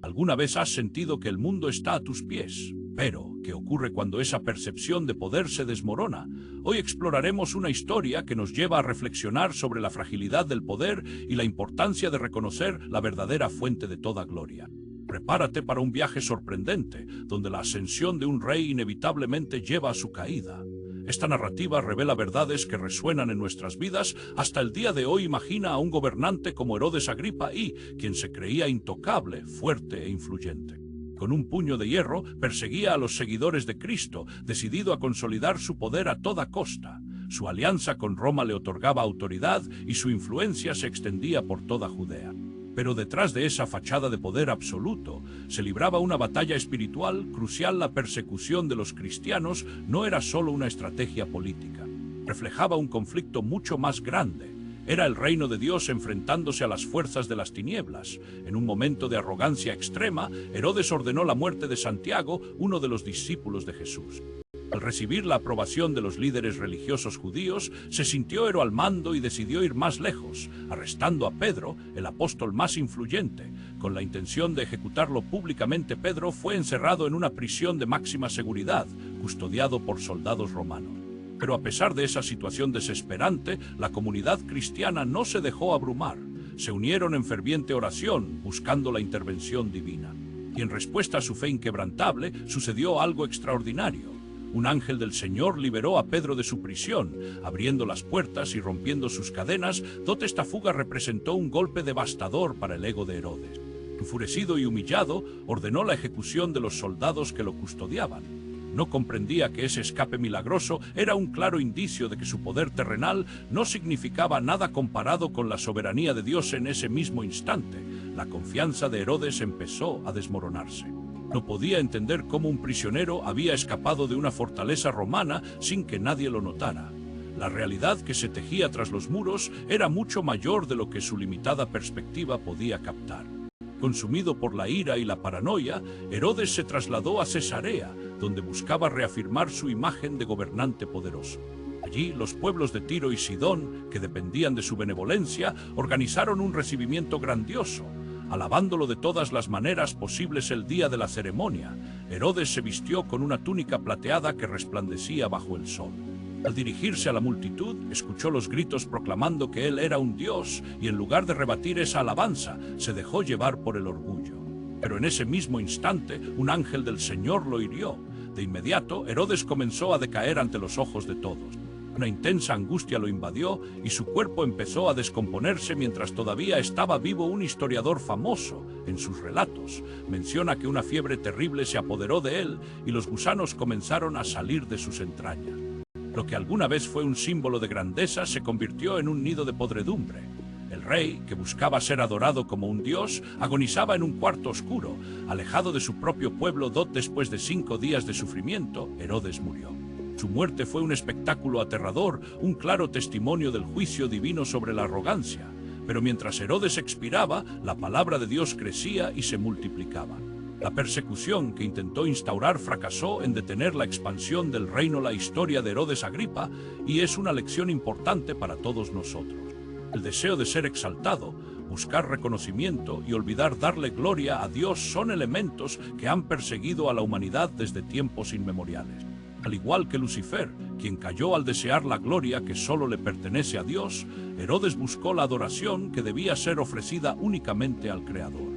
¿Alguna vez has sentido que el mundo está a tus pies? Pero, ¿qué ocurre cuando esa percepción de poder se desmorona? Hoy exploraremos una historia que nos lleva a reflexionar sobre la fragilidad del poder y la importancia de reconocer la verdadera fuente de toda gloria. Prepárate para un viaje sorprendente, donde la ascensión de un rey inevitablemente lleva a su caída. Esta narrativa revela verdades que resuenan en nuestras vidas. Hasta el día de hoy imagina a un gobernante como Herodes Agripa I, quien se creía intocable, fuerte e influyente. Con un puño de hierro perseguía a los seguidores de Cristo, decidido a consolidar su poder a toda costa. Su alianza con Roma le otorgaba autoridad y su influencia se extendía por toda Judea. Pero detrás de esa fachada de poder absoluto se libraba una batalla espiritual crucial. La persecución de los cristianos no era solo una estrategia política, reflejaba un conflicto mucho más grande. Era el reino de Dios enfrentándose a las fuerzas de las tinieblas. En un momento de arrogancia extrema, Herodes ordenó la muerte de Santiago, uno de los discípulos de Jesús. Al recibir la aprobación de los líderes religiosos judíos, se sintió héroe al mando y decidió ir más lejos, arrestando a Pedro, el apóstol más influyente. Con la intención de ejecutarlo públicamente, Pedro fue encerrado en una prisión de máxima seguridad, custodiado por soldados romanos. Pero a pesar de esa situación desesperante, la comunidad cristiana no se dejó abrumar. Se unieron en ferviente oración, buscando la intervención divina. Y en respuesta a su fe inquebrantable, sucedió algo extraordinario. Un ángel del Señor liberó a Pedro de su prisión, abriendo las puertas y rompiendo sus cadenas. Esta fuga representó un golpe devastador para el ego de Herodes. Enfurecido y humillado, ordenó la ejecución de los soldados que lo custodiaban. No comprendía que ese escape milagroso era un claro indicio de que su poder terrenal no significaba nada comparado con la soberanía de Dios. En ese mismo instante, la confianza de Herodes empezó a desmoronarse. No podía entender cómo un prisionero había escapado de una fortaleza romana sin que nadie lo notara. La realidad que se tejía tras los muros era mucho mayor de lo que su limitada perspectiva podía captar. Consumido por la ira y la paranoia, Herodes se trasladó a Cesarea, donde buscaba reafirmar su imagen de gobernante poderoso. Allí, los pueblos de Tiro y Sidón, que dependían de su benevolencia, organizaron un recibimiento grandioso. Alabándolo de todas las maneras posibles el día de la ceremonia, Herodes se vistió con una túnica plateada que resplandecía bajo el sol. Al dirigirse a la multitud, escuchó los gritos proclamando que él era un dios y en lugar de rebatir esa alabanza, se dejó llevar por el orgullo. Pero en ese mismo instante, un ángel del Señor lo hirió. De inmediato, Herodes comenzó a decaer ante los ojos de todos. Una intensa angustia lo invadió y su cuerpo empezó a descomponerse mientras todavía estaba vivo. Un historiador famoso, en sus relatos, menciona que una fiebre terrible se apoderó de él y los gusanos comenzaron a salir de sus entrañas. Lo que alguna vez fue un símbolo de grandeza se convirtió en un nido de podredumbre. El rey, que buscaba ser adorado como un dios, agonizaba en un cuarto oscuro, alejado de su propio pueblo. Después de 5 días de sufrimiento, Herodes murió. Su muerte fue un espectáculo aterrador, un claro testimonio del juicio divino sobre la arrogancia. Pero mientras Herodes expiraba, la palabra de Dios crecía y se multiplicaba. La persecución que intentó instaurar fracasó en detener la expansión del reino. La historia de Herodes Agripa y es una lección importante para todos nosotros. El deseo de ser exaltado, buscar reconocimiento y olvidar darle gloria a Dios son elementos que han perseguido a la humanidad desde tiempos inmemoriales. Al igual que Lucifer, quien cayó al desear la gloria que solo le pertenece a Dios, Herodes buscó la adoración que debía ser ofrecida únicamente al Creador.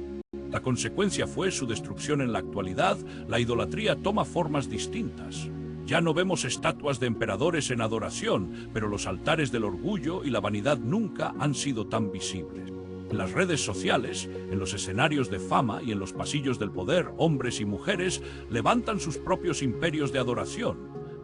La consecuencia fue su destrucción. En la actualidad, la idolatría toma formas distintas. Ya no vemos estatuas de emperadores en adoración, pero los altares del orgullo y la vanidad nunca han sido tan visibles. En las redes sociales, en los escenarios de fama y en los pasillos del poder, hombres y mujeres levantan sus propios imperios de adoración.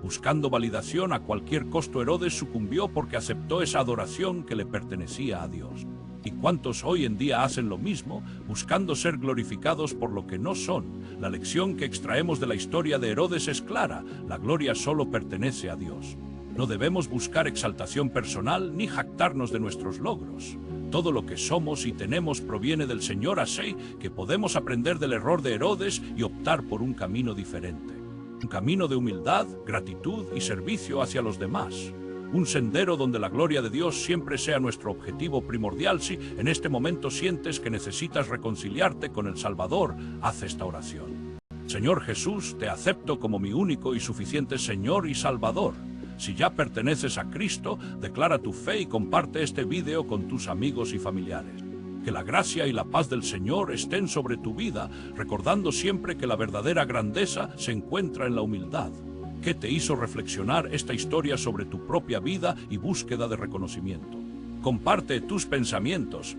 Buscando validación a cualquier costo, Herodes sucumbió porque aceptó esa adoración que le pertenecía a Dios. ¿Y cuántos hoy en día hacen lo mismo, buscando ser glorificados por lo que no son? La lección que extraemos de la historia de Herodes es clara: la gloria solo pertenece a Dios. No debemos buscar exaltación personal ni jactarnos de nuestros logros. Todo lo que somos y tenemos proviene del Señor, así que podemos aprender del error de Herodes y optar por un camino diferente. Un camino de humildad, gratitud y servicio hacia los demás. Un sendero donde la gloria de Dios siempre sea nuestro objetivo primordial. Si en este momento sientes que necesitas reconciliarte con el Salvador, haz esta oración. Señor Jesús, te acepto como mi único y suficiente Señor y Salvador. Si ya perteneces a Cristo, declara tu fe y comparte este video con tus amigos y familiares. Que la gracia y la paz del Señor estén sobre tu vida, recordando siempre que la verdadera grandeza se encuentra en la humildad. ¿Qué te hizo reflexionar esta historia sobre tu propia vida y búsqueda de reconocimiento? Comparte tus pensamientos